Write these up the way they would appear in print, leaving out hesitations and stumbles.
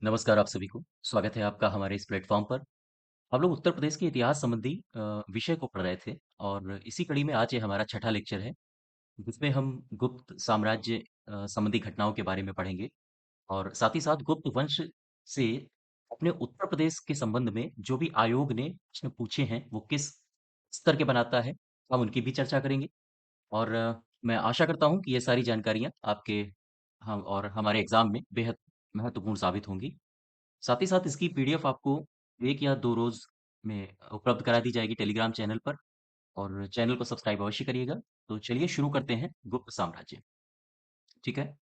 नमस्कार आप सभी को। स्वागत है आपका हमारे इस प्लेटफ़ॉर्म पर। हम लोग उत्तर प्रदेश के इतिहास संबंधी विषय को पढ़ रहे थे और इसी कड़ी में आज ये हमारा छठा लेक्चर है, जिसमें हम गुप्त साम्राज्य संबंधी घटनाओं के बारे में पढ़ेंगे और साथ ही साथ गुप्त वंश से अपने उत्तर प्रदेश के संबंध में जो भी आयोग ने प्रश्न पूछे हैं, वो किस स्तर के बनाता है, हम उनकी भी चर्चा करेंगे और मैं आशा करता हूँ कि ये सारी जानकारियाँ आपके हम और हमारे एग्ज़ाम में बेहद महत्वपूर्ण साबित होंगी। साथ ही साथ इसकी पीडीएफ आपको 1 या 2 रोज़ में उपलब्ध करा दी जाएगी टेलीग्राम चैनल पर और चैनल को सब्सक्राइब अवश्य करिएगा। तो चलिए शुरू करते हैं गुप्त साम्राज्य, ठीक है?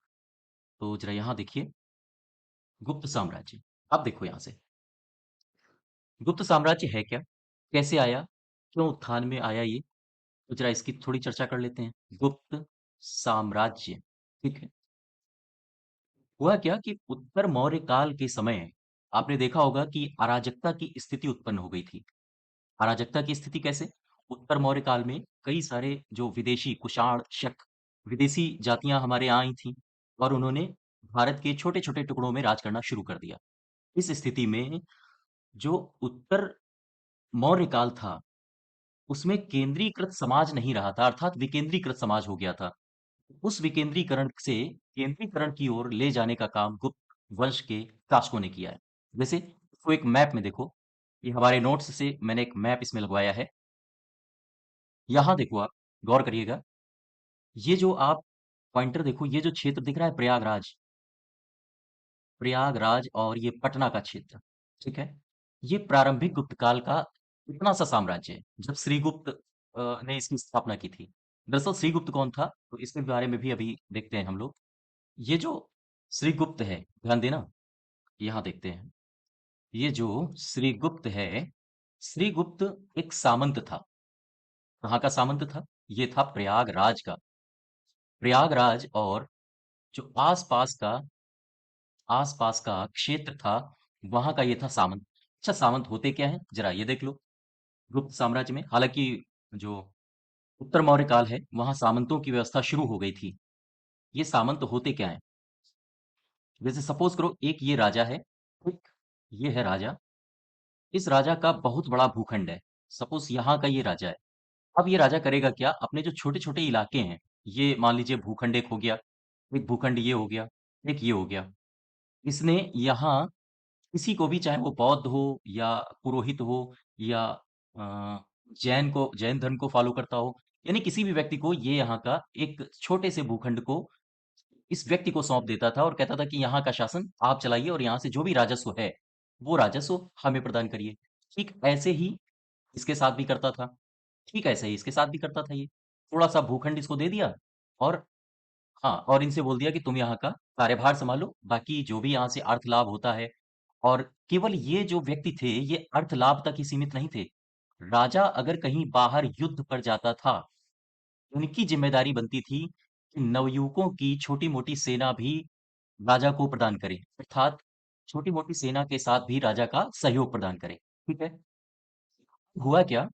तो ज़रा यहाँ देखिए गुप्त साम्राज्य। अब देखो यहाँ से, गुप्त साम्राज्य है क्या? कैसे आया? क्यों उत्थान में आया ये? तो ज़रा इसकी थोड़ी चर्चा कर लेते हैं। गुप्त साम्राज्य, ठीक है? हुआ क्या कि उत्तर मौर्य काल के समय आपने देखा होगा कि अराजकता की स्थिति उत्पन्न हो गई थी। अराजकता की स्थिति कैसे? उत्तर मौर्य काल में कई सारे जो विदेशी कुषाण, शक, विदेशी जातियाँ हमारे यहाँ आई थीं और उन्होंने भारत के छोटे-छोटे टुकड़ों में राज करना शुरू कर दिया। इस स्थिति में जो उत्तर मौर्य काल था, उसमें केंद्रीकृत समाज नहीं रहा था, अर्थात विकेंद्रीकृत समाज हो गया था। उस विकेंद्रीकरण से केंद्रीकरण की ओर ले जाने का काम गुप्त वंश के शासकों ने किया है। जैसे इसको एक मैप में देखो, ये हमारे नोट्स से मैंने एक मैप इसमें लगवाया है। यहाँ देखो आप, गौर करिएगा। ये जो आप पॉइंटर देखो, ये जो क्षेत्र दिख रहा है प्रयागराज, प्रयागराज और ये पटना का क्षेत्र, ठीक है? ये प्रारंभिक गुप्त काल का इतना सा साम्राज्य है, जब श्रीगुप्त ने इसकी स्थापना की थी। दरअसल श्रीगुप्त कौन था? तो इसके बारे में भी अभी देखते हैं हम लोग। ये जो श्रीगुप्त है, ध्यान देना, यहाँ देखते हैं। ये जो श्रीगुप्त है, श्रीगुप्त एक सामंत था। कहाँ का सामंत था? ये था प्रयागराज का। प्रयागराज और जो आसपास का क्षेत्र था, वहां का ये था सामंत। अच्छा, सामंत होते क्या है? जरा ये देख लो। गुप्त साम्राज्य में हालांकि जो उत्तर मौर्य काल है, वहां सामंतों की व्यवस्था शुरू हो गई थी। ये सामंत होते क्या है? जैसे सपोज करो एक ये राजा है, एक ये है राजा। इस राजा का बहुत बड़ा भूखंड है। सपोज यहाँ का ये राजा है। अब ये राजा करेगा क्या? अपने जो छोटे छोटे इलाके हैं, ये मान लीजिए भूखंड एक हो गया, एक भूखंड ये हो गया, एक ये हो गया। इसने यहाँ किसी को भी, चाहे वो बौद्ध हो या पुरोहित हो या जैन धर्म को फॉलो करता हो, यानी किसी भी व्यक्ति को ये यहाँ का एक छोटे से भूखंड को इस व्यक्ति को सौंप देता था और कहता था कि यहाँ का शासन आप चलाइए और यहाँ से जो भी राजस्व है वो राजस्व हमें प्रदान करिए। ठीक ऐसे ही इसके साथ भी करता था। ठीक ऐसे ही इसके साथ भी करता था ये। थोड़ा सा भूखंड इसको दे दिया और हाँ, और इनसे बोल दिया कि तुम यहाँ का कार्यभार संभालो, बाकी जो भी यहाँ से अर्थ लाभ होता है। और केवल ये जो व्यक्ति थे, ये अर्थ लाभ तक ही सीमित नहीं थे। राजा अगर कहीं बाहर युद्ध पर जाता था, उनकी जिम्मेदारी बनती थी कि नवयुवकों की छोटी-मोटी सेना भी राजा को प्रदान करे, अर्थात छोटी-मोटी सेना के साथ भी राजा का सहयोग प्रदान करे। ठीक है? हुआ क्या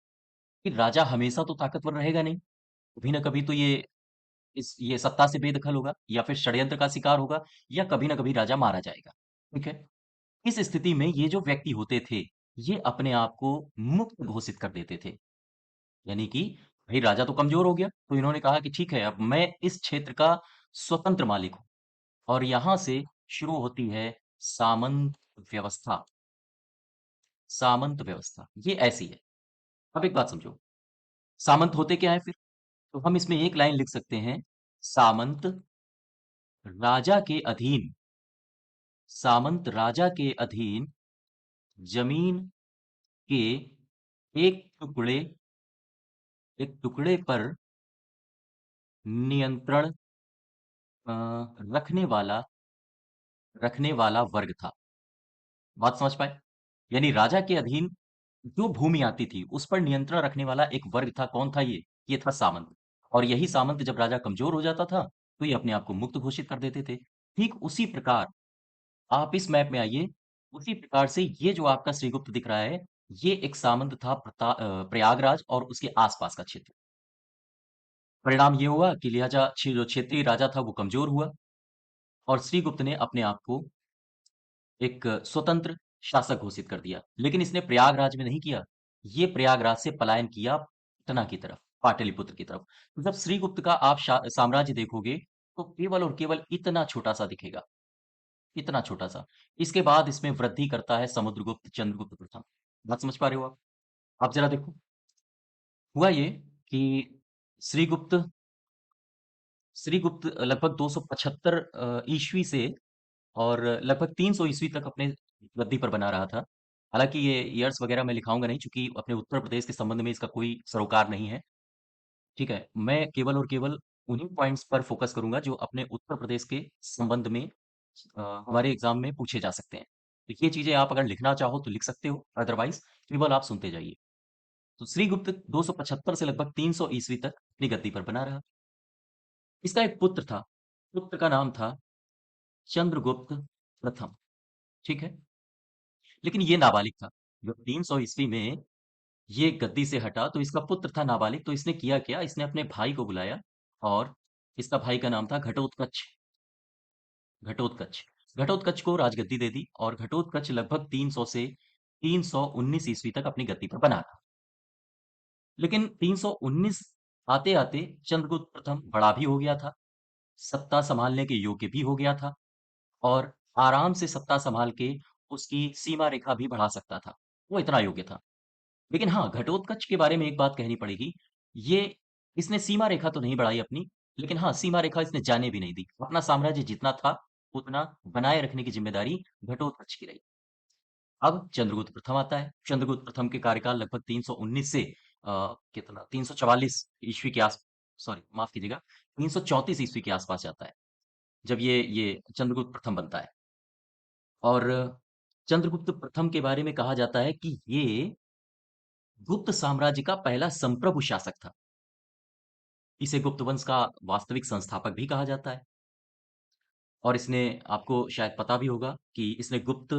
कि राजा हमेशा तो ताकतवर रहेगा नहीं, कभी ना कभी तो ये सत्ता से बेदखल होगा या फिर षड्यंत्र का शिकार होगा या कभी ना कभी राजा मारा जाएगा। ठीक है? इस स्थिति में ये जो व्यक्ति होते थे, ये अपने आप को मुक्त घोषित कर देते थे। यानी कि भाई राजा तो कमजोर हो गया, तो इन्होंने कहा कि ठीक है, अब मैं इस क्षेत्र का स्वतंत्र मालिक हूं। और यहां से शुरू होती है सामंत व्यवस्था। सामंत व्यवस्था ये ऐसी है। अब एक बात समझो, सामंत होते क्या है फिर? तो हम इसमें एक लाइन लिख सकते हैं, सामंत राजा के अधीन, सामंत राजा के अधीन जमीन के एक टुकड़े एक टुकड़े पर नियंत्रण अ, रखने वाला वर्ग था। बात समझ पाए? यानी राजा के अधीन जो भूमि आती थी, उस पर नियंत्रण रखने वाला एक वर्ग था। कौन था ये? ये था सामंत। और यही सामंत जब राजा कमजोर हो जाता था, तो ये अपने आप को मुक्त घोषित कर देते थे। ठीक उसी प्रकार आप इस मैप में आइए, उसी प्रकार से ये जो आपका श्रीगुप्त दिख रहा है, ये एक सामंत था प्रयागराज और उसके आसपास का क्षेत्र। परिणाम ये हुआ कि लिहाजा जो क्षेत्रीय राजा था वो कमजोर हुआ और श्रीगुप्त ने अपने आप को एक स्वतंत्र शासक घोषित कर दिया। लेकिन इसने प्रयागराज में नहीं किया, ये प्रयागराज से पलायन किया पटना की तरफ, पाटलिपुत्र की तरफ। तो जब श्रीगुप्त का आप साम्राज्य देखोगे तो केवल और केवल इतना छोटा सा दिखेगा, इतना छोटा सा। इसके बाद इसमें वृद्धि करता है समुद्रगुप्त चंद्रगुप्त प्रथम। बात समझ पा रहे हो आप जरा देखो। हुआ ये कि श्रीगुप्त श्रीगुप्त लगभग 275 ईस्वी से और लगभग 300 ईस्वी तक अपने गद्दी पर बना रहा था। हालांकि ये ईयर्स वगैरह मैं लिखाऊंगा नहीं, क्योंकि अपने उत्तर प्रदेश के संबंध में इसका कोई सरोकार नहीं है। ठीक है, मैं केवल और केवल उन्हीं पॉइंट्स पर फोकस करूंगा जो अपने उत्तर प्रदेश के संबंध में हमारे एग्जाम में पूछे जा सकते हैं। तो ये चीजें आप अगर लिखना चाहो तो लिख सकते हो, अदरवाइज केवल आप सुनते जाइए। तो श्रीगुप्त 275 से लगभग 300 ईस्वी तक अपनी गद्दी पर बना रहा। इसका एक पुत्र था, पुत्र का नाम था चंद्रगुप्त प्रथम। ठीक है, लेकिन ये नाबालिग था। जब 300 ईस्वी में ये गद्दी से हटा तो इसका पुत्र था नाबालिग, तो इसने किया क्या, इसने अपने भाई को बुलाया और इसका भाई का नाम था घटोत्कच। घटोत्कच घटोत्कच को राजगद्दी दे दी और घटोत्कच लगभग 300 से 319 ईस्वी तक अपनी गद्दी पर बना रहा। लेकिन 319 आते आते चंद्रगुप्त प्रथम बड़ा भी हो गया था, सत्ता संभालने के योग्य भी हो गया था और आराम से सत्ता संभाल के उसकी सीमा रेखा भी बढ़ा सकता था। वो इतना योग्य था। लेकिन हाँ, घटोत्कच के बारे में एक बात कहनी पड़ेगी। ये इसने सीमा रेखा तो नहीं बढ़ाई अपनी, लेकिन हाँ, सीमा रेखा इसने जाने भी नहीं दी। अपना साम्राज्य जितना था, उतना बनाए रखने की जिम्मेदारी घटोत्कच की रही। अब चंद्रगुप्त प्रथम आता है। चंद्रगुप्त प्रथम के कार्यकाल लगभग 319 से कितना 344 ईस्वी के आस सॉरी माफ कीजिएगा, 334 ईस्वी के आसपास जाता है, जब ये चंद्रगुप्त प्रथम बनता है। और चंद्रगुप्त प्रथम के बारे में कहा जाता है कि ये गुप्त साम्राज्य का पहला संप्रभु शासक था। इसे गुप्त वंश का वास्तविक संस्थापक भी कहा जाता है। और इसने, आपको शायद पता भी होगा कि इसने गुप्त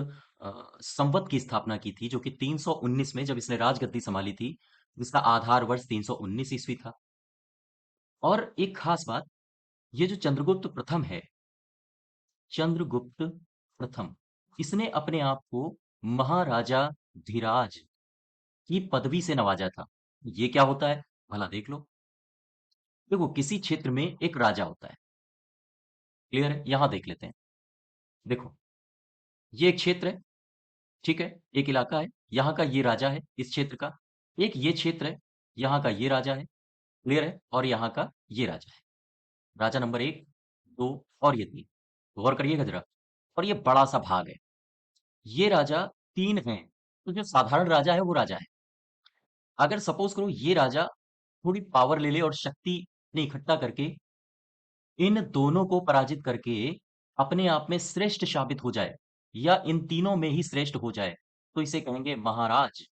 संवत की स्थापना की थी, जो कि 319 में जब इसने राजगद्दी संभाली थी, जिसका आधार वर्ष 319 ईस्वी था। और एक खास बात, ये जो चंद्रगुप्त प्रथम है, चंद्रगुप्त प्रथम, इसने अपने आप को महाराजा धीराज की पदवी से नवाजा था। ये क्या होता है, भला देख लो। देखो, किसी क्षेत्र में एक राजा होता है, क्लियर है, यहां देख लेते हैं। देखो, ये एक क्षेत्र है, ठीक है, एक इलाका है, यहाँ का ये राजा है इस क्षेत्र का। एक ये क्षेत्र है, यहाँ का ये राजा है, क्लियर है, और यहाँ का ये राजा है। राजा नंबर एक, दो और ये तीन। गौर करिएगा जरा। और ये बड़ा सा भाग है, ये राजा तीन हैं। तो जो साधारण राजा है वो राजा है। अगर सपोज करो ये राजा थोड़ी पावर ले ले और शक्ति अपनी इकट्ठा करके इन दोनों को पराजित करके अपने आप में श्रेष्ठ साबित हो जाए, या इन तीनों में ही श्रेष्ठ हो जाए, तो इसे कहेंगे महाराज।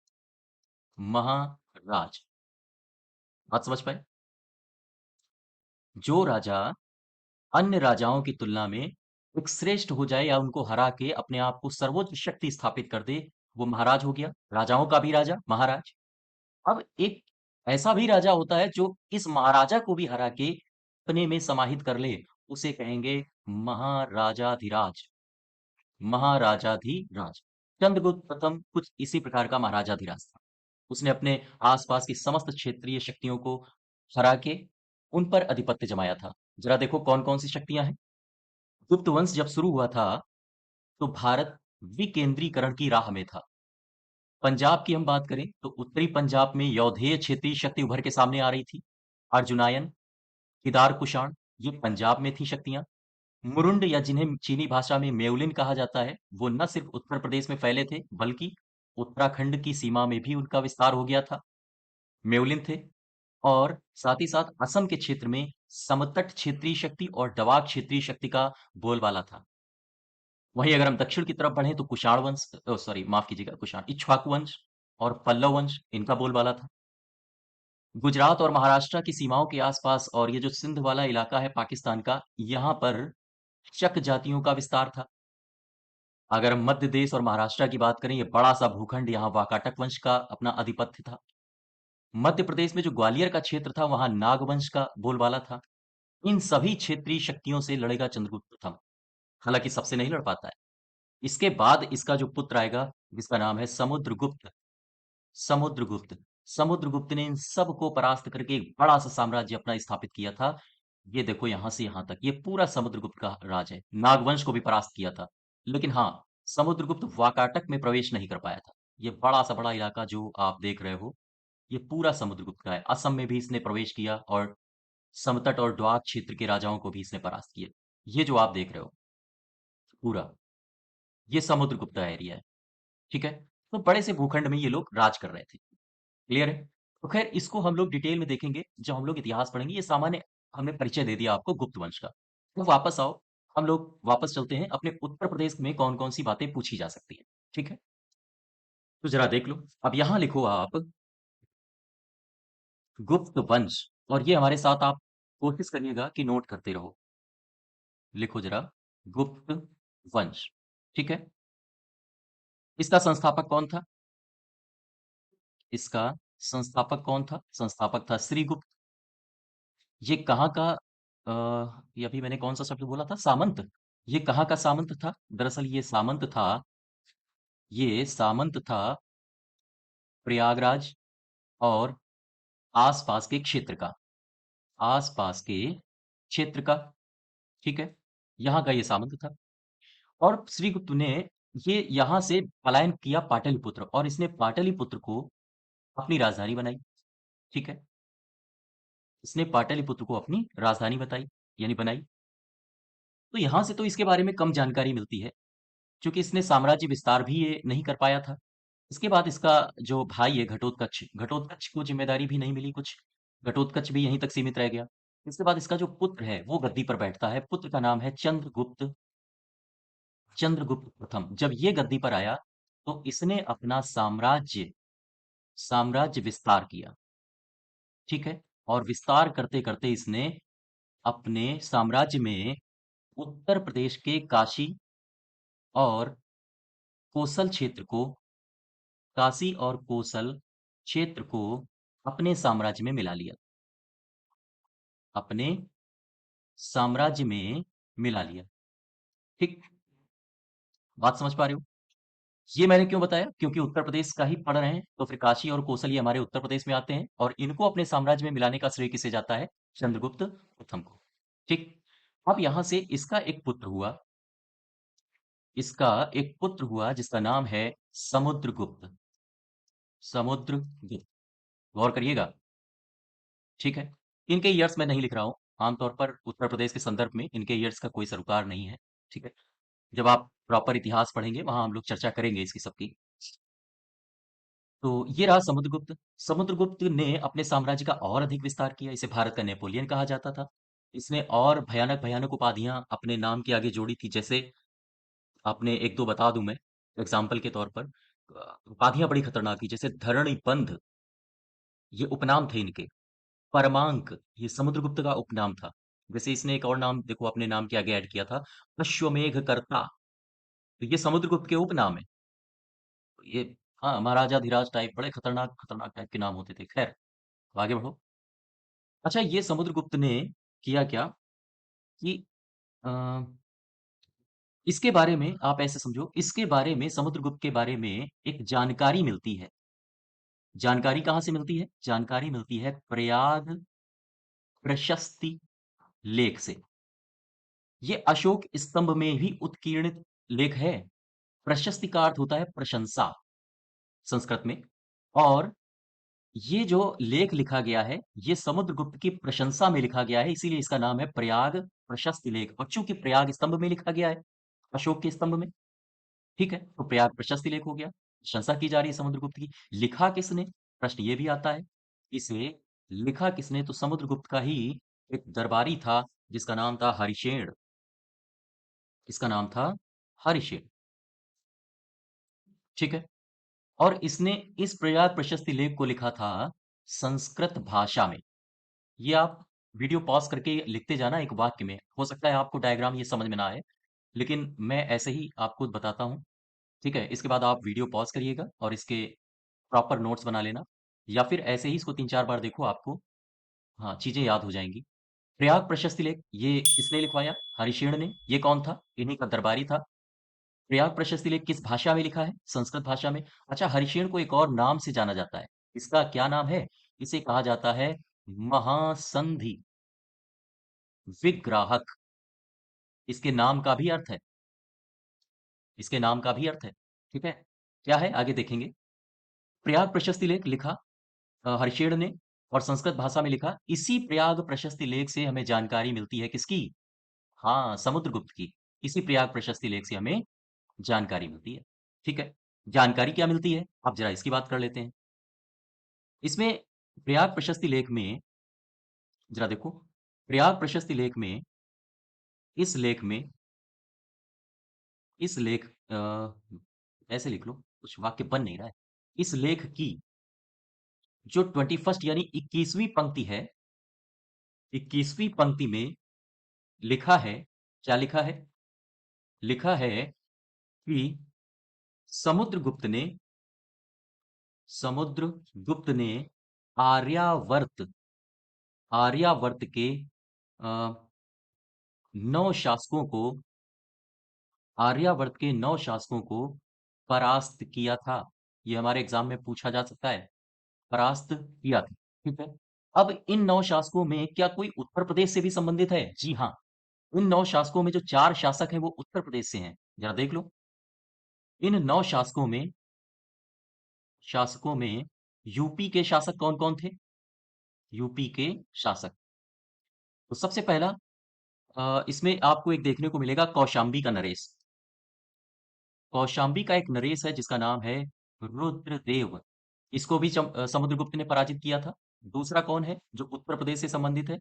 महाराज, बात समझ पाए। जो राजा अन्य राजाओं की तुलना में एक श्रेष्ठ हो जाए या उनको हरा के अपने आप को सर्वोच्च शक्ति स्थापित कर दे, वो महाराज हो गया, राजाओं का भी राजा महाराज। अब एक ऐसा भी राजा होता है जो इस महाराजा को भी हरा के अपने में समाहित कर ले, उसे कहेंगे महाराजाधिराज। महाराजाधिराज। चंद्रगुप्त प्रथम कुछ इसी प्रकार का महाराजाधिराज था। उसने अपने आसपास की समस्त क्षेत्रीय शक्तियों को हरा के उन पर आधिपत्य जमाया था। जरा देखो कौन कौन सी शक्तियां हैं। गुप्त वंश जब शुरू हुआ था तो भारत विकेंद्रीकरण की राह में था। पंजाब की हम बात करें तो उत्तरी पंजाब में यौधेय क्षेत्रीय शक्ति उभर के सामने आ रही थी। अर्जुनायन, केदार कुषाण, ये पंजाब में थी शक्तियां। मुरुंड, या जिन्हें चीनी भाषा में मेउलिन कहा जाता है, वो न सिर्फ उत्तर प्रदेश में फैले थे बल्कि उत्तराखंड की सीमा में भी उनका विस्तार हो गया था। मेउलिन थे। और साथ ही साथ असम के क्षेत्र में समतट क्षेत्रीय शक्ति और डवाक क्षेत्रीय शक्ति का बोलबाला था। वहीं अगर हम दक्षिण की तरफ बढ़ें तो कुषाण वंश, सॉरी माफ कीजिएगा, कुषाण, इक्ष्वाकु वंश और पल्लव वंश, इनका बोलबाला था। गुजरात और महाराष्ट्र की सीमाओं के आसपास और ये जो सिंध वाला इलाका है पाकिस्तान का, यहाँ पर शक जातियों का विस्तार था। अगर हम मध्य देश और महाराष्ट्र की बात करें, ये बड़ा सा भूखंड, यहाँ वाकाटक वंश का अपना आधिपत्य था। मध्य प्रदेश में जो ग्वालियर का क्षेत्र था, वहां नागवंश का बोलबाला था। इन सभी क्षेत्रीय शक्तियों से लड़ेगा चंद्रगुप्त प्रथम। हालांकि सबसे नहीं लड़ पाता है। इसके बाद इसका जो पुत्र आएगा, जिसका नाम है समुद्रगुप्त। समुद्रगुप्त समुद्रगुप्त ने इन सबको परास्त करके एक बड़ा सा साम्राज्य अपना स्थापित किया था। ये देखो यहां से यहां तक ये पूरा समुद्रगुप्त का राज है। नागवंश को भी परास्त किया था। लेकिन हाँ, समुद्रगुप्त वाकाटक में प्रवेश नहीं कर पाया था। ये बड़ा सा बड़ा इलाका जो आप देख रहे हो, ये पूरा समुद्रगुप्त का है। असम में भी इसने प्रवेश किया और समतट और द्वाक क्षेत्र के राजाओं को भी इसने परास्त किया। ये जो आप देख रहे हो पूरा, ये समुद्रगुप्त का एरिया है। ठीक है। तो बड़े से भूखंड में ये लोग राज कर रहे थे। क्लियर है? तो खैर इसको हम लोग डिटेल में देखेंगे जब हम लोग इतिहास पढ़ेंगे। ये सामान्य हमने परिचय दे दिया आपको गुप्त वंश का। तो वापस आओ, हम लोग वापस चलते हैं अपने उत्तर प्रदेश में कौन कौन सी बातें पूछी जा सकती है। ठीक है, तो जरा देख लो। अब यहां लिखो आप गुप्त वंश, और ये हमारे साथ आप कोशिश करिएगा कि नोट करते रहो। लिखो जरा गुप्त वंश। ठीक है। इसका संस्थापक कौन था? इसका संस्थापक कौन था? संस्थापक था श्रीगुप्त। ये कहाँ का ये अभी मैंने कौन सा शब्द बोला था? सामंत। ये कहाँ का सामंत था? दरअसल ये सामंत था प्रयागराज और आसपास के क्षेत्र का। आसपास के क्षेत्र का। ठीक है। यहाँ का ये सामंत था। और श्रीगुप्त ने ये यहाँ से पलायन किया पाटलिपुत्र, और इसने पाटलिपुत्र को अपनी राजधानी बनाई। ठीक है। इसने पाटलिपुत्र को अपनी राजधानी बताई, यानी बनाई। तो यहां से तो इसके बारे में कम जानकारी मिलती है, क्योंकि इसने साम्राज्य विस्तार भी ये नहीं कर पाया था। इसके बाद इसका जो भाई है घटोत्कच, घटोत्कच को जिम्मेदारी भी नहीं मिली कुछ। घटोत्कच भी यहीं तक सीमित रह गया। इसके बाद इसका जो पुत्र है वो गद्दी पर बैठता है। पुत्र का नाम है चंद्रगुप्त। चंद्रगुप्त प्रथम। जब ये गद्दी पर आया तो इसने अपना साम्राज्य साम्राज्य विस्तार किया। ठीक है। और विस्तार करते करते इसने अपने साम्राज्य में उत्तर प्रदेश के काशी और कोसल क्षेत्र को, काशी और कोसल क्षेत्र को अपने साम्राज्य में मिला लिया। अपने साम्राज्य में मिला लिया। ठीक, बात समझ पा रहे हो? ये मैंने क्यों बताया? क्योंकि उत्तर प्रदेश का ही पढ़ रहे हैं, तो फिर काशी और कोसल ये हमारे उत्तर प्रदेश में आते हैं, और इनको अपने साम्राज्य में मिलाने का श्रेय किसे जाता है? चंद्रगुप्त प्रथम को। ठीक। अब यहां से इसका एक पुत्र हुआ जिसका नाम है समुद्रगुप्त। समुद्रगुप्त, गौर करिएगा। ठीक है। इनके ईयर्स मैं नहीं लिख रहा हूँ। आमतौर पर उत्तर प्रदेश के संदर्भ में इनके ईयर्स का कोई सरोकार नहीं है। ठीक है। जब आप प्रॉपर इतिहास पढ़ेंगे वहां हम लोग चर्चा करेंगे इसकी सबकी। तो ये रहा समुद्रगुप्त। समुद्रगुप्त ने अपने साम्राज्य का और अधिक विस्तार किया। इसे भारत का नेपोलियन कहा जाता था। इसने और भयानक भयानक उपाधियां अपने नाम के आगे जोड़ी थी। जैसे आपने एक दो बता दूं मैं, एग्जाम्पल के तौर पर। उपाधियां बड़ी खतरनाक थी, जैसे धरणीबंध, ये उपनाम थे इनके। परमांक, ये समुद्रगुप्त का उपनाम था। जैसे इसने एक और नाम देखो अपने नाम के आगे ऐड किया था, अश्वमेघ कर्ता। तो ये समुद्रगुप्त के उपनाम है। तो ये, हाँ, महाराजा धीराज टाइप बड़े खतरनाक खतरनाक टाइप के नाम होते थे। खैर, आगे बढ़ो। अच्छा, ये समुद्रगुप्त ने किया क्या कि अ, इसके बारे में आप ऐसे समझो, इसके बारे में, समुद्रगुप्त के बारे में एक जानकारी मिलती है। जानकारी कहाँ से मिलती है? जानकारी मिलती है प्रयाग प्रशस्ति लेख से। ये अशोक स्तंभ में ही उत्कीर्णित लेख है। प्रशस्ति का अर्थ होता है प्रशंसा संस्कृत में। और ये जो लेख लिखा गया है, ये समुद्रगुप्त की प्रशंसा में लिखा गया है, इसीलिए इसका नाम है प्रयाग प्रशस्ति लेख। और चूंकि प्रयाग स्तंभ में लिखा गया है, अशोक के स्तंभ में, ठीक है, तो प्रयाग प्रशस्ति लेख हो गया। प्रशंसा की जा रही है समुद्रगुप्त की। लिखा किसने? प्रश्न ये भी आता है। इसे लिखा किसने? तो समुद्रगुप्त का ही एक दरबारी था जिसका नाम था हरिशेन। इसका नाम था हरिशेन। ठीक है। और इसने इस प्रयाग प्रशस्ति लेख को लिखा था संस्कृत भाषा में। ये आप वीडियो पॉज करके लिखते जाना एक वाक्य में। हो सकता है आपको डायग्राम ये समझ में ना आए, लेकिन मैं ऐसे ही आपको बताता हूँ। ठीक है। इसके बाद आप वीडियो पॉज करिएगा और इसके प्रॉपर नोट्स बना लेना, या फिर ऐसे ही इसको तीन चार बार देखो, आपको हाँ चीजें याद हो जाएंगी। प्रयाग प्रशस्ति लेख ये किसने लिखवाया? हरिशेन ने। ये कौन था? इन्हीं का दरबारी था। प्रयाग प्रशस्ति लेख किस भाषा में लिखा है? संस्कृत भाषा में। अच्छा, हरिशेन को एक और नाम से जाना जाता है। इसका क्या नाम है? इसे कहा जाता है महासंधि विग्राहक। इसके नाम का भी अर्थ है। इसके नाम का भी अर्थ है। ठीक है? क्या है? आगे देखेंगे। प्रयाग प्रशस्ति लेख लिखा हरिशेन ने और संस्कृत भाषा में लिखा। इसी प्रयाग प्रशस्ति लेख से हमें जानकारी मिलती है किसकी? हाँ, समुद्रगुप्त की। इसी प्रयाग प्रशस्ति लेख से हमें जानकारी मिलती है। ठीक है? जानकारी क्या मिलती है? अब जरा इसकी बात कर लेते हैं। इसमें प्रयाग प्रशस्ति लेख में जरा देखो, प्रयाग प्रशस्ति लेख में इस लेख में इस लेख ऐसे लिख लो, कुछ वाक्य बन नहीं रहा है। इस लेख की जो 21st यानी 21वीं पंक्ति है, 21वीं पंक्ति में लिखा है, क्या लिखा है? लिखा है कि समुद्रगुप्त ने समुद्रगुप्त ने आर्यावर्त आर्यावर्त के अ, 9 शासकों को आर्यावर्त के 9 शासकों को परास्त किया था। ये हमारे एग्जाम में पूछा जा सकता है। परास्त किया था। ठीक है। अब इन 9 शासकों में क्या कोई उत्तर प्रदेश से भी संबंधित है? जी हाँ। इन 9 शासकों में जो 4 शासक हैं वो उत्तर प्रदेश से हैं। जरा देख लो। इन 9 शासकों में यूपी के शासक कौन-कौन थे? यूपी के शासक। तो सबसे पहला इसमें आपको एक देखने को मिलेगा कौशाम्बी का नरेश। कौशाम्बी का एक नरेश है जिसका नाम है रुद्रदेव। इसको भी समुद्रगुप्त ने पराजित किया था। दूसरा कौन है जो उत्तर प्रदेश से संबंधित है?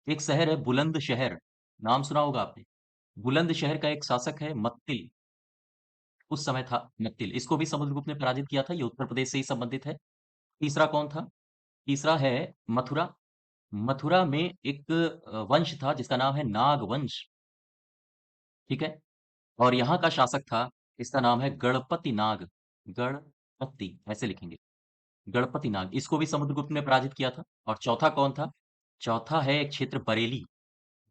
एक शहर है बुलंदशहर। नाम सुना होगा आपने। बुलंदशहर का एक शासक है मत्तिल। उस समय था मत्तिल। इसको भी समुद्रगुप्त ने पराजित किया था। ये उत्तर प्रदेश से ही संबंधित है। तीसरा कौन था? तीसरा है मथुरा। मथुरा में एक वंश था जिसका नाम है नाग वंश। ठीक है। और यहाँ का शासक था, इसका नाम है गणपति नाग। गणपति ऐसे लिखेंगे। गणपति नाग। इसको भी समुद्रगुप्त ने पराजित किया था। और चौथा कौन था? चौथा है एक क्षेत्र बरेली।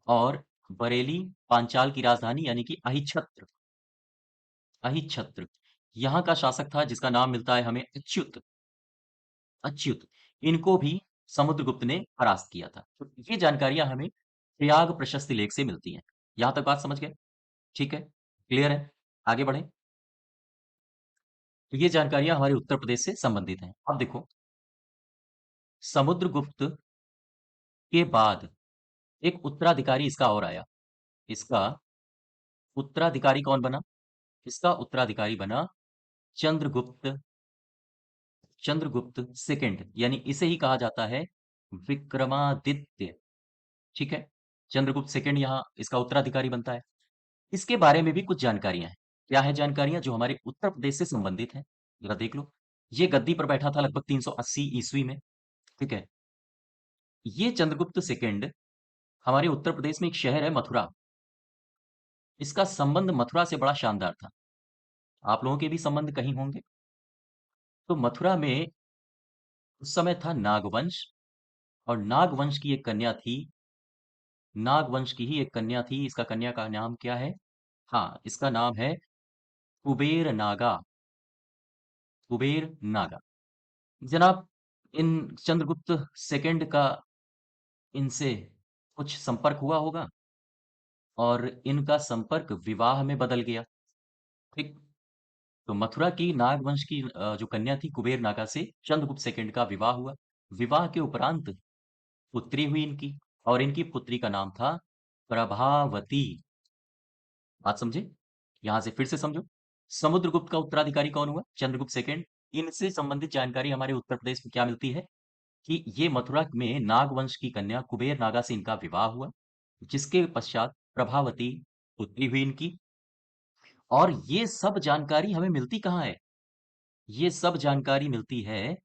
और बरेली पांचाल की राजधानी यानी कि अहिच्छत्र। अहिच्छत्र। यहाँ का शासक था जिसका नाम मिलता है हमें अच्युत। अच्युत। इनको भी समुद्रगुप्त ने परास्त किया था। तो ये जानकारियां हमें प्रयाग प्रशस्ति लेख से मिलती हैं। यहां तक बात समझ गए? ठीक है। क्लियर है? आगे बढ़े। तो ये जानकारियां हमारे उत्तर प्रदेश से संबंधित हैं। अब देखो, समुद्रगुप्त के बाद एक उत्तराधिकारी इसका और आया। इसका उत्तराधिकारी कौन बना? इसका उत्तराधिकारी बना चंद्रगुप्त। चंद्रगुप्त सेकंड, यानी इसे ही कहा जाता है विक्रमादित्य। ठीक है। चंद्रगुप्त सेकंड यहाँ इसका उत्तराधिकारी बनता है। इसके बारे में भी कुछ जानकारियां हैं। क्या है जानकारियां जो हमारे उत्तर प्रदेश से संबंधित हैं? जरा देख लो। ये गद्दी पर बैठा था लगभग 380 ईस्वी में। ठीक है। ये चंद्रगुप्त सेकंड हमारे उत्तर प्रदेश में एक शहर है मथुरा। इसका संबंध मथुरा से बड़ा शानदार था। आप लोगों के भी संबंध कहीं होंगे। तो मथुरा में उस समय था नागवंश। और नागवंश की एक कन्या थी। नागवंश की ही एक कन्या थी। इसका कन्या का नाम क्या है? हाँ, इसका नाम है कुबेर नागा। कुबेर नागा। जनाब, इन चंद्रगुप्त सेकंड का इनसे कुछ संपर्क हुआ होगा और इनका संपर्क विवाह में बदल गया। ठीक। तो मथुरा की नागवंश की जो कन्या थी कुबेर नागा से चंद्रगुप्त सेकंड का विवाह हुआ। विवाह के उपरांत पुत्री हुई इनकी। और इनकी पुत्री का नाम था प्रभावती। बात समझे? यहां से फिर से समझो। समुद्रगुप्त का उत्तराधिकारी कौन हुआ? चंद्रगुप्त सेकंड। इनसे संबंधित जानकारी हमारे उत्तर प्रदेश में क्या मिलती है? कि ये मथुरा में नागवंश की कन्या कुबेर नागा से इनका विवाह हुआ, जिसके पश्चात प्रभावती पुत्री हुई इनकी। और ये सब जानकारी हमें मिलती कहाँ है? ये सब जानकारी मिलती है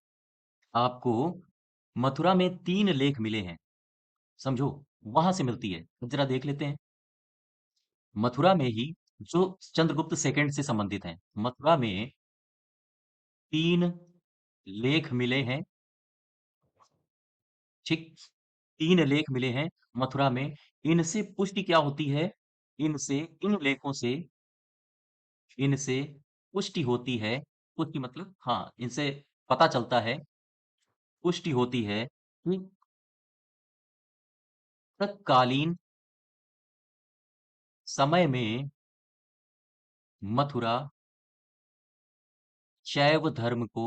आपको, मथुरा में 3 लेख मिले हैं। समझो, वहां से मिलती है। तो जरा देख लेते हैं। मथुरा में ही जो चंद्रगुप्त सेकंड से संबंधित हैं, मथुरा में 3 लेख मिले हैं। ठीक। 3 लेख मिले हैं मथुरा में। इनसे पुष्टि क्या होती है? इनसे इन लेखों से इनसे पुष्टि होती है, पुष्टि मतलब हाँ, इनसे पता चलता है, पुष्टि होती है कि तत्कालीन समय में मथुरा शैव धर्म को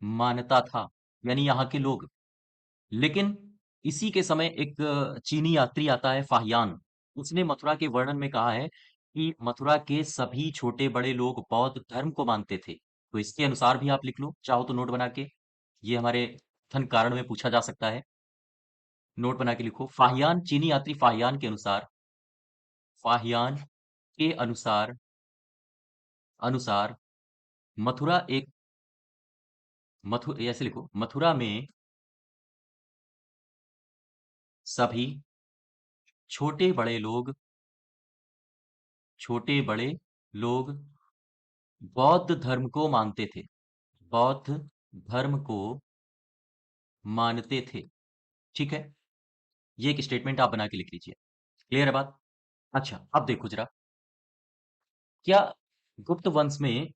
मानता था, यानी यहाँ के लोग। लेकिन इसी के समय एक चीनी यात्री आता है फाहियान। उसने मथुरा के वर्णन में कहा है कि मथुरा के सभी छोटे बड़े लोग बौद्ध धर्म को मानते थे। तो इसके अनुसार भी आप लिख लो, चाहो तो नोट बना के। ये हमारे कथन कारण में पूछा जा सकता है। नोट बना के लिखो, फाहियान, चीनी यात्री फाहियान के अनुसार, फाहियान के अनुसार, अनुसार मथुरा एक ऐसे लिखो, मथुरा में सभी छोटे बड़े लोग, छोटे बड़े लोग बौद्ध धर्म को मानते थे, बौद्ध धर्म को मानते थे। ठीक है, ये एक स्टेटमेंट आप बना के लिख लीजिए। क्लियर है बात? अच्छा, अब देखो जरा, क्या गुप्त वंश में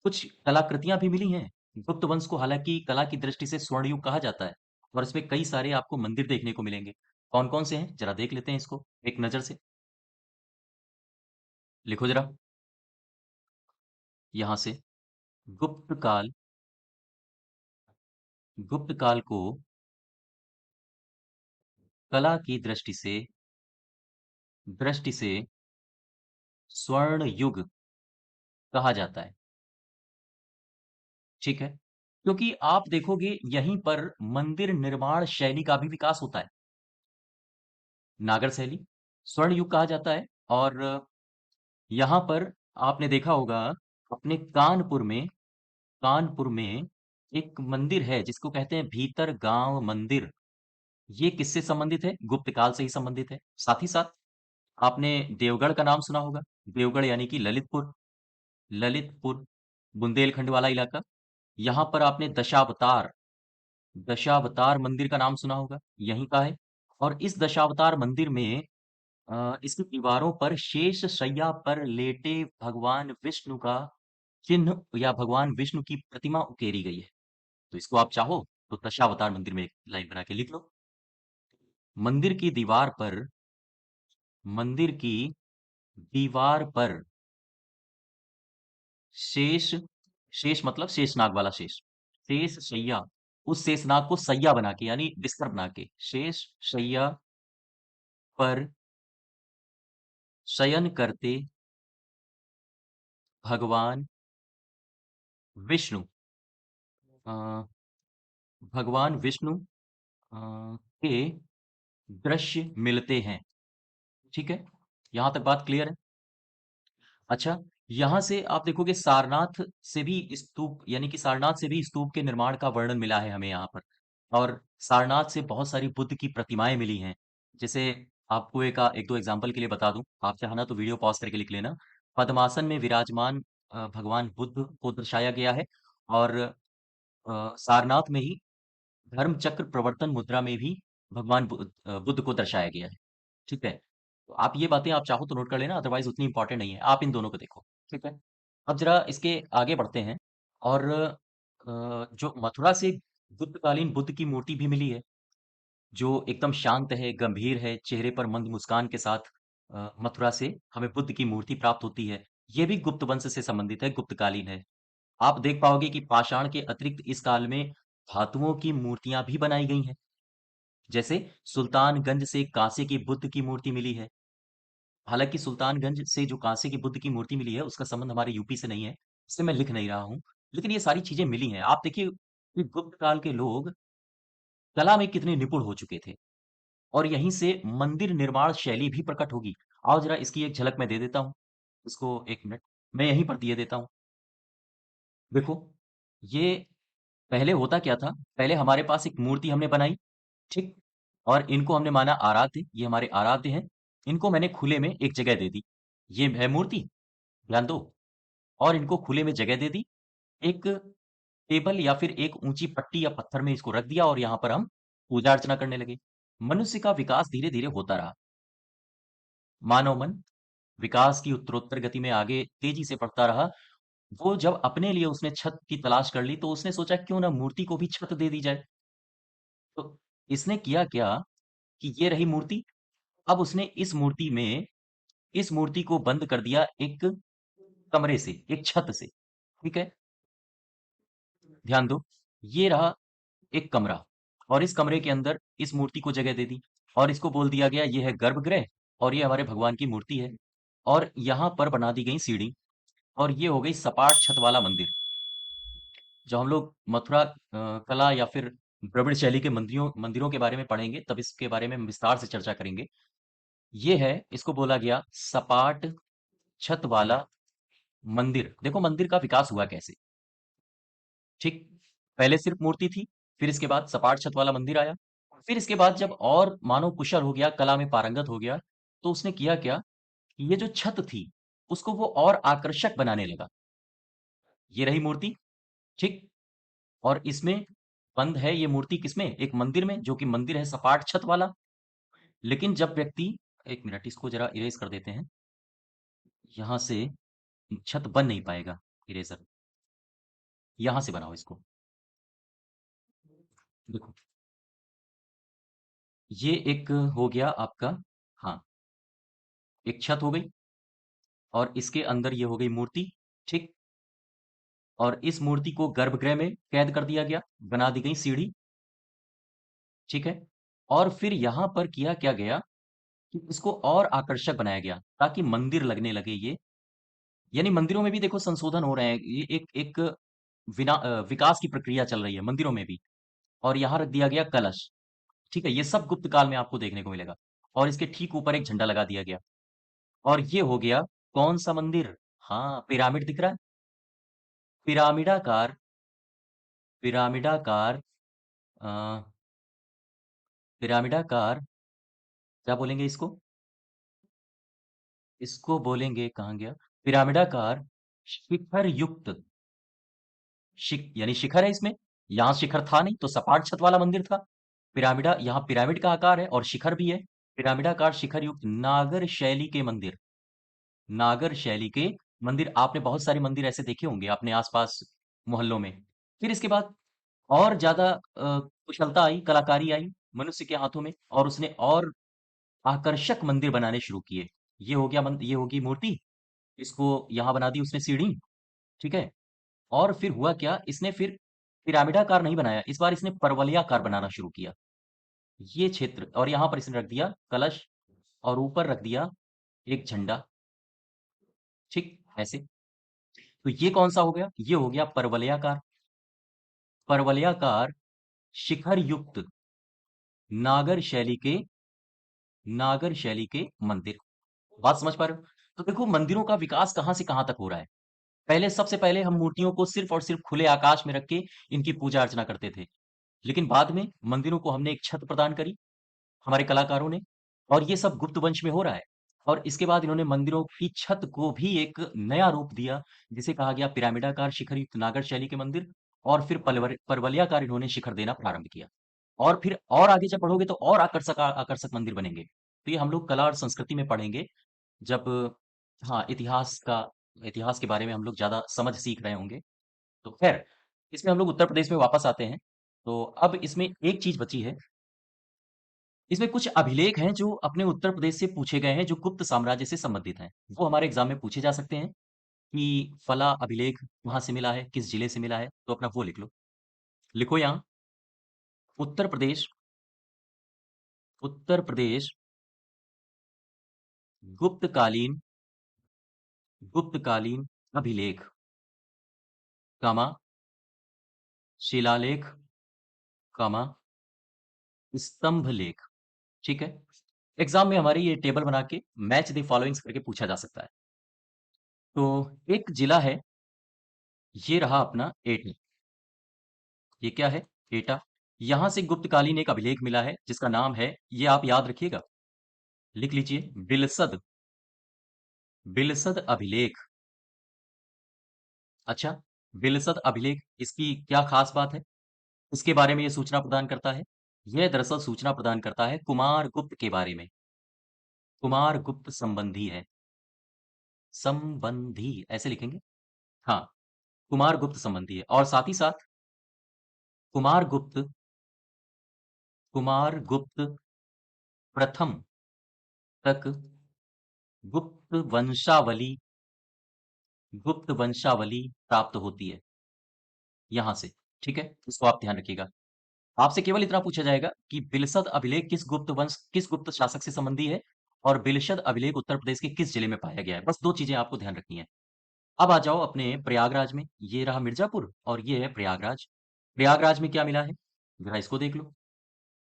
कुछ कलाकृतियां भी मिली हैं? गुप्त वंश को हालांकि कला की दृष्टि से स्वर्ण युग कहा जाता है, और इसमें कई सारे आपको मंदिर देखने को मिलेंगे। कौन कौन से हैं, जरा देख लेते हैं इसको एक नजर से। लिखो जरा यहां से, गुप्त काल, गुप्त काल को कला की दृष्टि से स्वर्ण युग कहा जाता है। ठीक है, क्योंकि आप देखोगे यहीं पर मंदिर निर्माण शैली का भी विकास होता है। नागर शैली स्वर्ण युग कहा जाता है। और यहां पर आपने देखा होगा, अपने कानपुर में एक मंदिर है जिसको कहते हैं भीतर गांव मंदिर। ये किससे संबंधित है? गुप्त काल से ही संबंधित है। साथ ही साथ आपने देवगढ़ का नाम सुना होगा, देवगढ़ यानी कि ललितपुर, ललितपुर बुंदेलखंड वाला इलाका। यहां पर आपने दशावतार, दशावतार मंदिर का नाम सुना होगा, यहीं का है। और इस दशावतार मंदिर में इसकी दीवारों पर शेष शैया पर लेटे भगवान विष्णु का चिन्ह या भगवान विष्णु की प्रतिमा उकेरी गई है। तो इसको आप चाहो तो दशावतार मंदिर में एक लाइन बना के लिख लो। मंदिर की दीवार पर, मंदिर की दीवार पर शेष, शेष मतलब शेषनाग वाला शेष, शेष शैया, उस शेषनाग को सैया बना के यानी बिस्तर बना के शेष शैया पर शयन करते भगवान विष्णु, अ, भगवान विष्णु के दृश्य मिलते हैं। ठीक है, यहां तक बात क्लियर है? अच्छा, यहां से आप देखोगे सारनाथ से भी स्तूप, यानी कि सारनाथ से भी स्तूप के निर्माण का वर्णन मिला है हमें यहाँ पर। और सारनाथ से बहुत सारी बुद्ध की प्रतिमाएं मिली हैं। जैसे आपको एक दो एग्जांपल के लिए बता दूं, आप चाहना तो वीडियो पॉज करके लिख लेना। पद्मासन में विराजमान भगवान बुद्ध को दर्शाया गया है। और सारनाथ में ही धर्म चक्र प्रवर्तन मुद्रा में भी भगवान बुद्ध को दर्शाया गया है। ठीक है, तो आप ये बातें आप चाहो तो नोट कर लेना, अदरवाइज उतनी इंपॉर्टेंट नहीं है, आप इन दोनों को देखो। ठीक है, अब जरा इसके आगे बढ़ते हैं। और जो मथुरा से बुद्धकालीन बुद्ध की मूर्ति भी मिली है, जो एकदम शांत है, गंभीर है, चेहरे पर मंद मुस्कान के साथ मथुरा से हमें बुद्ध की मूर्ति प्राप्त होती है। ये भी गुप्त वंश से संबंधित है, गुप्तकालीन है। आप देख पाओगे कि पाषाण के अतिरिक्त इस काल में धातुओं की मूर्तियां भी बनाई गई हैं। जैसे सुल्तानगंज से कांसे की बुद्ध की मूर्ति मिली है। हालांकि सुल्तानगंज से जो कांसे की बुद्ध की मूर्ति मिली है उसका संबंध हमारे यूपी से नहीं है, इसलिए मैं लिख नहीं रहा हूं। लेकिन ये सारी चीजें मिली हैं। आप देखिए कि गुप्त काल के लोग कला में कितने निपुण हो चुके थे। और यहीं से मंदिर निर्माण शैली भी प्रकट होगी। आओ जरा इसकी एक झलक मैं दे देता हूँ, इसको एक मिनट मैं यहीं पर दिए देता हूँ। देखो, ये पहले होता क्या था, पहले हमारे पास एक मूर्ति हमने बनाई, ठीक, और इनको हमने माना आराध्य, ये हमारे आराध्य हैं। इनको मैंने खुले में एक जगह दे दी, ये है मूर्ति, ध्यान दो। और इनको खुले में जगह दे दी, एक टेबल या फिर एक ऊंची पट्टी या पत्थर में इसको रख दिया, और यहां पर हम पूजा अर्चना करने लगे। मनुष्य का विकास धीरे धीरे होता रहा, मानव मन विकास की उत्तरोत्तर गति में आगे तेजी से बढ़ता रहा। वो जब अपने लिए उसने छत की तलाश कर ली तो उसने सोचा क्यों ना मूर्ति को भी छत दे दी जाए। तो इसने किया क्या कि ये रही मूर्ति। अब उसने इस मूर्ति को बंद कर दिया एक कमरे से, एक छत से। ठीक है, ध्यान दो। ये रहा एक कमरा, और इस कमरे के अंदर इस मूर्ति को जगह दे दी, और इसको बोल दिया गया ये है गर्भगृह, और ये हमारे भगवान की मूर्ति है। और यहां पर बना दी गई सीढ़ी, और ये हो गई सपाट छत वाला मंदिर। जब हम लोग मथुरा कला या फिर द्रविड़ शैली के मंदिरों मंदिरों के बारे में पढ़ेंगे तब इसके बारे में हम विस्तार से चर्चा करेंगे। ये है, इसको बोला गया सपाट छत वाला मंदिर। देखो मंदिर का विकास हुआ कैसे। ठीक, पहले सिर्फ मूर्ति थी, फिर इसके बाद सपाट छत वाला मंदिर आया। फिर इसके बाद जब और मानव कुशल हो गया, कला में पारंगत हो गया, तो उसने किया क्या कि ये जो छत थी उसको वो और आकर्षक बनाने लगा। ये रही मूर्ति। ठीक, और इसमें बंद है ये मूर्ति किसमें, एक मंदिर में, जो कि मंदिर है सपाट छत वाला। लेकिन जब व्यक्ति, एक मिनट इसको जरा इरेज कर देते हैं, यहां से छत बन नहीं पाएगा। इरेजर यहां से बनाओ इसको। देखो, ये एक हो गया आपका, हाँ, एक छत हो गई, और इसके अंदर ये हो गई मूर्ति। ठीक, और इस मूर्ति को गर्भगृह में कैद कर दिया गया, बना दी गई सीढ़ी। ठीक है, और फिर यहां पर किया क्या गया कि इसको और आकर्षक बनाया गया ताकि मंदिर लगने लगे ये। यानी मंदिरों में भी देखो संशोधन हो रहे हैं, ये एक विकास की प्रक्रिया चल रही है मंदिरों में भी। और यहां रख दिया गया कलश। ठीक है, ये सब गुप्त काल में आपको देखने को मिलेगा। और इसके ठीक ऊपर एक झंडा लगा दिया गया। और ये हो गया कौन सा मंदिर, हाँ, पिरामिड दिख रहा है, पिरामिडाकार, पिरामिडाकार, अ, पिरामिडाकार, क्या बोलेंगे इसको, इसको बोलेंगे, कहाँ गया, पिरामिडाकार शिखर युक्त, यानी शिखर है इसमें। यहां शिखर था नहीं तो सपाट छत वाला मंदिर था। पिरामिडा, यहाँ पिरामिड का आकार है और शिखर भी है। पिरामिडाकार शिखर युक्त नागर शैली के मंदिर, नागर शैली के मंदिर। आपने बहुत सारे मंदिर ऐसे देखे होंगे अपने आसपास मोहल्लों में। फिर इसके बाद और ज्यादा कुशलता आई, कलाकारी आई मनुष्य के हाथों में, और उसने और आकर्षक मंदिर बनाने शुरू किए। ये हो गया ये होगी मूर्ति, इसको यहां बना दी उसने सीढ़ी। ठीक है, और फिर हुआ क्या, इसने फिर पिरामिडाकार नहीं बनाया, इस बार इसने परवलयाकार बनाना शुरू किया ये क्षेत्र। और यहां पर इसने रख दिया कलश, और ऊपर रख दिया एक झंडा। ठीक, ऐसे। तो ये कौन सा हो गया, ये हो गया परवलयाकार, परवलयाकार शिखर युक्त नागर शैली के, नागर शैली के मंदिर। बात समझ पा रहे हो। तो देखो मंदिरों का विकास कहां से कहां तक हो रहा है। पहले, सबसे पहले हम मूर्तियों को सिर्फ और सिर्फ खुले आकाश में रख के इनकी पूजा अर्चना करते थे। लेकिन बाद में मंदिरों को हमने एक छत प्रदान करी, हमारे कलाकारों ने। और ये सब गुप्त वंश में हो रहा है। और इसके बाद इन्होंने मंदिरों की छत को भी एक नया रूप दिया, जिसे कहा गया पिरामिडाकार शिखर युक्त नागर शैली के मंदिर। और फिर परवलयाकार इन्होंने शिखर देना प्रारंभ किया। और फिर और आगे जब बढ़ोगे तो और आकर्षक आकर्षक मंदिर बनेंगे। तो ये हम लोग कला और संस्कृति में पढ़ेंगे जब, हाँ, इतिहास के बारे में हम लोग ज्यादा समझ सीख रहे होंगे। तो खैर, इसमें हम लोग उत्तर प्रदेश में वापस आते हैं। तो अब इसमें एक चीज बची है। इसमें कुछ अभिलेख हैं जो अपने उत्तर प्रदेश से पूछे गए हैं, जो गुप्त साम्राज्य से संबंधित हैं। वो हमारे एग्जाम में पूछे जा सकते हैं कि फला अभिलेख कहाँ से मिला है, किस जिले से मिला है, तो अपना वो लिख लो। लिखो यहाँ, उत्तर प्रदेश, उत्तर प्रदेश गुप्तकालीन, गुप्तकालीन अभिलेख, कामा, शिलालेख, कामा, स्तंभ लेख। ठीक है, एग्जाम में हमारी ये टेबल बना के मैच द फॉलोइंग्स करके पूछा जा सकता है। तो एक जिला है, ये रहा अपना एटा। ये क्या है, एटा। यहां से गुप्तकालीन एक अभिलेख मिला है जिसका नाम है, ये आप याद रखिएगा, लिख लीजिए, बिलसद, बिलसद अभिलेख। अच्छा, बिलसद अभिलेख, इसकी क्या खास बात है, इसके बारे में ये सूचना प्रदान करता है। यह दरअसल सूचना प्रदान करता है कुमार गुप्त के बारे में, कुमार गुप्त संबंधी है। संबंधी ऐसे लिखेंगे। हाँ, कुमार गुप्त संबंधी है। और साथ ही साथ कुमार गुप्त, कुमार गुप्त प्रथम तक गुप्त वंशावली, गुप्त वंशावली प्राप्त होती है यहां से। ठीक है, इसको आप ध्यान रखिएगा। आपसे केवल इतना पूछा जाएगा कि बिलशद अभिलेख किस गुप्त वंश, किस गुप्त शासक से संबंधी है, और बिलशद अभिलेख उत्तर प्रदेश के किस जिले में पाया गया है। बस दो चीजें आपको ध्यान रखनी है। अब आ जाओ अपने प्रयागराज में। ये रहा मिर्जापुर और ये है प्रयागराज। प्रयागराज में क्या मिला है, जरा इसको देख लो।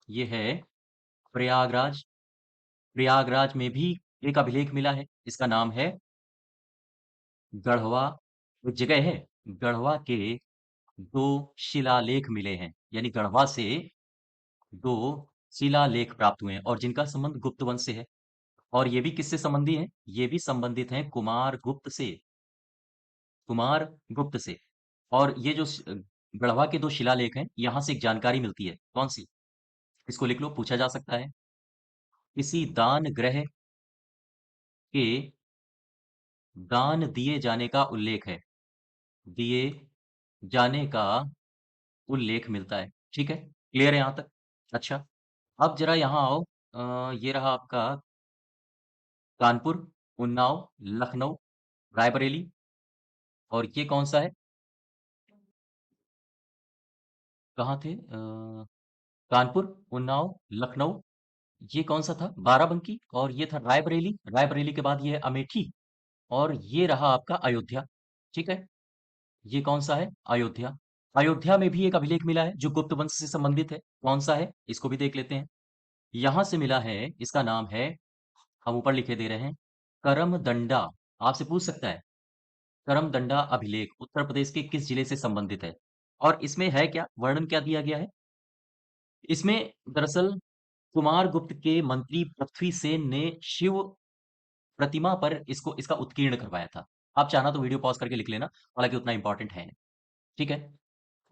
ये है प्रयागराज। प्रयागराज में भी एक अभिलेख मिला है, इसका नाम है गढ़वा। एक जगह है, गढ़वा के दो शिलालेख मिले हैं, यानी गढ़वा से दो शिलालेख प्राप्त हुए हैं और जिनका संबंध गुप्त वंश से है। और ये भी किससे संबंधी है, ये भी संबंधित हैं कुमार गुप्त से, कुमार गुप्त से। और ये जो गढ़वा के दो शिलालेख हैं, यहां से एक जानकारी मिलती है। कौन सी, इसको लिख लो, पूछा जा सकता है। किसी दान ग्रह के दान दिए जाने का उल्लेख है, दिए जाने का उल्लेख मिलता है। ठीक है, क्लियर है यहां तक। अच्छा, अब जरा यहां आओ। ये रहा आपका कानपुर, उन्नाव, लखनऊ, रायबरेली। और ये कौन सा है, कहाँ थे, कानपुर, उन्नाव, लखनऊ। ये कौन सा था, बाराबंकी। और ये था रायबरेली। रायबरेली के बाद ये है अमेठी। और ये रहा आपका अयोध्या। ठीक है, ये कौन सा है, अयोध्या। अयोध्या में भी एक अभिलेख मिला है जो गुप्त वंश से संबंधित है। कौन सा है, इसको भी देख लेते हैं। यहां से मिला है, इसका नाम है, हम ऊपर लिखे दे रहे हैं, करमदंडा। आपसे पूछ सकता है, करमदंडा अभिलेख उत्तर प्रदेश के किस जिले से संबंधित है। और इसमें है क्या, वर्णन क्या दिया गया है इसमें। दरअसल कुमार गुप्त के मंत्री पृथ्वी सेन ने शिव प्रतिमा पर इसको, इसका उत्कीर्ण करवाया था। आप चाहना तो वीडियो पॉज करके लिख लेना, हालांकि उतना इंपॉर्टेंट है नहीं। ठीक है,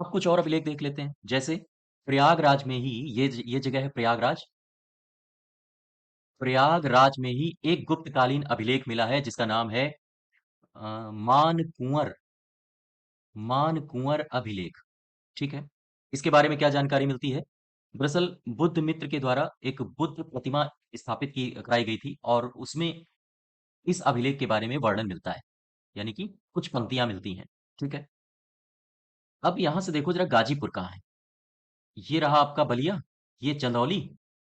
अब कुछ और अभिलेख देख लेते हैं। जैसे प्रयागराज में ही, ये जगह है प्रयागराज। प्रयागराज में ही एक गुप्तकालीन अभिलेख मिला है जिसका नाम है मानकुंवर, मानकुंवर अभिलेख। ठीक है, इसके बारे में क्या जानकारी मिलती है। दरअसल बुद्ध मित्र के द्वारा एक बुद्ध प्रतिमा स्थापित की कराई गई थी और उसमें इस अभिलेख के बारे में वर्णन मिलता है, यानी कि कुछ पंक्तियां मिलती हैं। ठीक है, अब यहां से देखो जरा गाजीपुर कहाँ है। ये रहा आपका बलिया, ये चंदौली,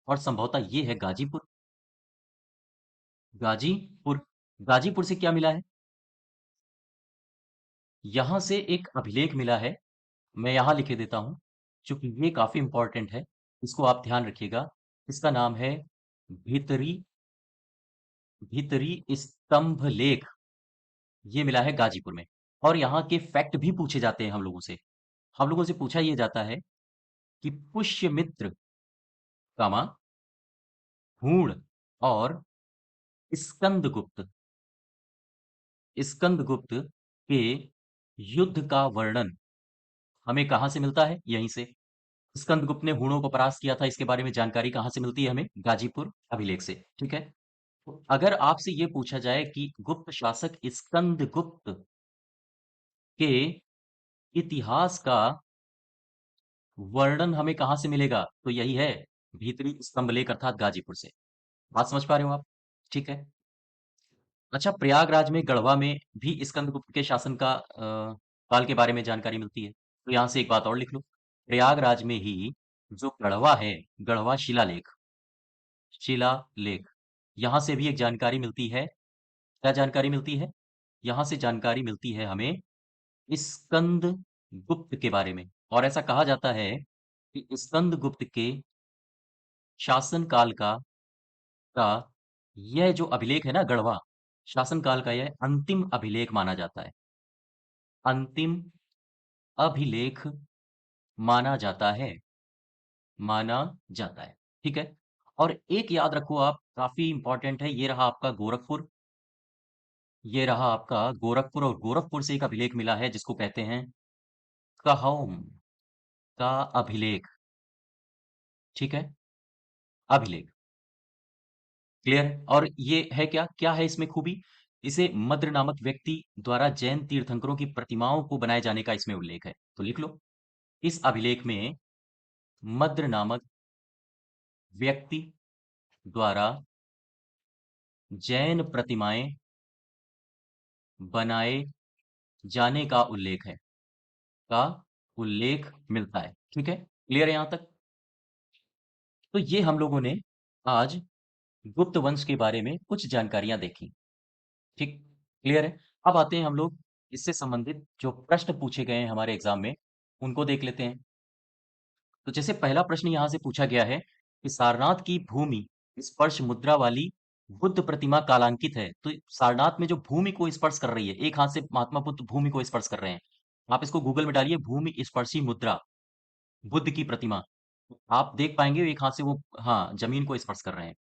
और संभवतः ये है गाजीपुर। गाजीपुर, गाजीपुर से क्या मिला है, यहां से एक अभिलेख मिला है। मैं यहां लिखे देता हूं, क्योंकि ये काफी इंपॉर्टेंट है, इसको आप ध्यान रखिएगा। इसका नाम है भीतरी, भीतरी स्तंभ लेख। ये मिला है गाजीपुर में। और यहाँ के फैक्ट भी पूछे जाते हैं हम लोगों से। हम लोगों से पूछा यह जाता है कि पुष्यमित्र, कामा, हूण और स्कंदगुप्त, स्कंदगुप्त के युद्ध का वर्णन हमें कहां से मिलता है, यहीं से। स्कंदगुप्त ने हूणों को परास्त किया था, इसके बारे में जानकारी कहां से मिलती है हमें, गाजीपुर अभिलेख से। ठीक है, तो अगर आपसे यह पूछा जाए कि गुप्त शासक स्कंदगुप्त के इतिहास का वर्णन हमें कहां से मिलेगा, तो यही है भीतरी स्तंभलेख अर्थात गाजीपुर से। बात समझ पा रहे हो आप। ठीक है, अच्छा, प्रयागराज में गढ़वा में भी स्कंदगुप्त के शासन का काल के बारे में जानकारी मिलती है। तो यहां से एक बात और लिख लो, प्रयागराज में ही जो गढ़वा है, गढ़वा शिलालेख, शिलालेख, यहां से भी एक जानकारी मिलती है। क्या जानकारी मिलती है, यहां से जानकारी मिलती है हमें स्कंद गुप्त के बारे में। और ऐसा कहा जाता है कि स्कंद गुप्त के शासन काल का यह जो अभिलेख है ना, गढ़वा शासन काल का यह अंतिम अभिलेख माना जाता है, अंतिम अभिलेख माना जाता है, माना जाता है। ठीक है, और एक याद रखो आप, काफी इंपॉर्टेंट है, ये रहा आपका गोरखपुर। ये रहा आपका गोरखपुर, और गोरखपुर से एक अभिलेख मिला है जिसको कहते हैं कहोम का अभिलेख। ठीक है, अभिलेख, क्लियर। और ये है क्या, क्या है इसमें खूबी, इसे मद्र नामक व्यक्ति द्वारा जैन तीर्थंकरों की प्रतिमाओं को बनाए जाने का इसमें उल्लेख है। तो लिख लो, इस अभिलेख में मद्र नामक व्यक्ति द्वारा जैन प्रतिमाएं बनाए जाने का उल्लेख मिलता है। ठीक है, क्लियर है यहां तक? तो ये हम लोगों ने आज गुप्त वंश के बारे में कुछ जानकारियां देखी। ठीक, क्लियर है? अब आते हैं हम लोग इससे संबंधित जो प्रश्न पूछे गए हैं हमारे एग्जाम में, उनको देख लेते हैं। तो जैसे पहला प्रश्न यहाँ से पूछा गया है कि सारनाथ की भूमि स्पर्श मुद्रा वाली बुद्ध प्रतिमा कालांकित है। तो सारनाथ में जो भूमि को स्पर्श कर रही है, एक हाथ से महात्मा बुद्ध भूमि को स्पर्श कर रहे हैं। आप इसको गूगल में डालिए, भूमि स्पर्शी मुद्रा बुद्ध की प्रतिमा। तो आप देख पाएंगे एक हाथ से वो, हाँ, जमीन को स्पर्श कर रहे हैं।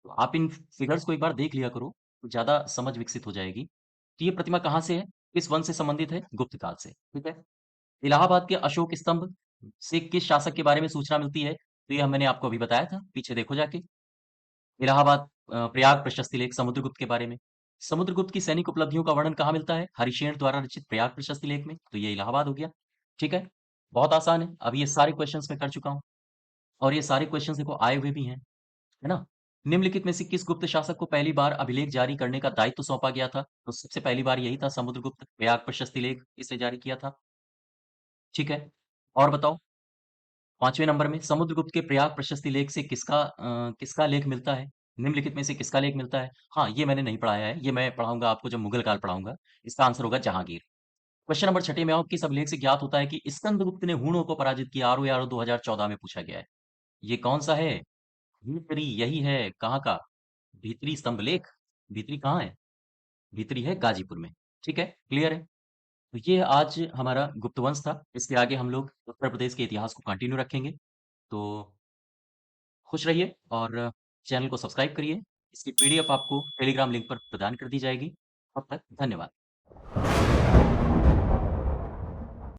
तो आप इन फिगर्स को एक बार देख लिया करो, तो ज्यादा समझ विकसित हो जाएगी। तो ये प्रतिमा कहाँ से है, किस वंश से संबंधित है? गुप्त काल से। ठीक है। इलाहाबाद के अशोक स्तंभ से किस शासक के बारे में सूचना मिलती है? तो ये मैंने आपको अभी बताया था, पीछे देखो जाके। इलाहाबाद प्रयाग प्रशस्ति लेख समुद्रगुप्त के बारे में। समुद्रगुप्त की सैनिक उपलब्धियों का वर्णन कहाँ मिलता है? हरिशेन द्वारा रचित प्रयाग प्रशस्ति लेख में। तो ये इलाहाबाद हो गया। ठीक है, बहुत आसान है। अभी ये सारे क्वेश्चंस मैं कर चुका हूँ, और ये सारे क्वेश्चंस देखो आए हुए भी हैं, है ना? निम्नलिखित में से किस गुप्त शासक को पहली बार अभिलेख जारी करने का दायित्व सौंपा गया था? तो सबसे पहली बार यही था, समुद्रगुप्त। प्रयाग प्रशस्ति लेख इसे जारी किया था। ठीक है, और बताओ। पांचवें नंबर में समुद्रगुप्त के प्रयाग प्रशस्ति लेख से किसका लेख मिलता है? निम्नलिखित में से किसका लेख मिलता है? हाँ, ये मैंने नहीं पढ़ाया है, ये मैं पढ़ाऊंगा आपको जब मुगल काल पढ़ाऊंगा। इसका आंसर होगा जहांगीर। क्वेश्चन नंबर छठे में आओ, किस अभिलेख से ज्ञात होता है कि स्कंदगुप्त ने हूणों को पराजित किया? आरओ आरओ 2014 में पूछा गया है। ये कौन सा है? भीतरी, यही है। कहाँ का? भीतरी स्तंभ लेख। भीतरी कहाँ है? भीतरी है गाजीपुर में। ठीक है, क्लियर है? तो ये आज हमारा गुप्त वंश था। इसके आगे हम लोग उत्तर प्रदेश के इतिहास को कंटिन्यू रखेंगे। तो खुश रहिए, और चैनल को सब्सक्राइब करिए। इसकी पीडीएफ आपको टेलीग्राम लिंक पर प्रदान कर दी जाएगी। तब तक धन्यवाद।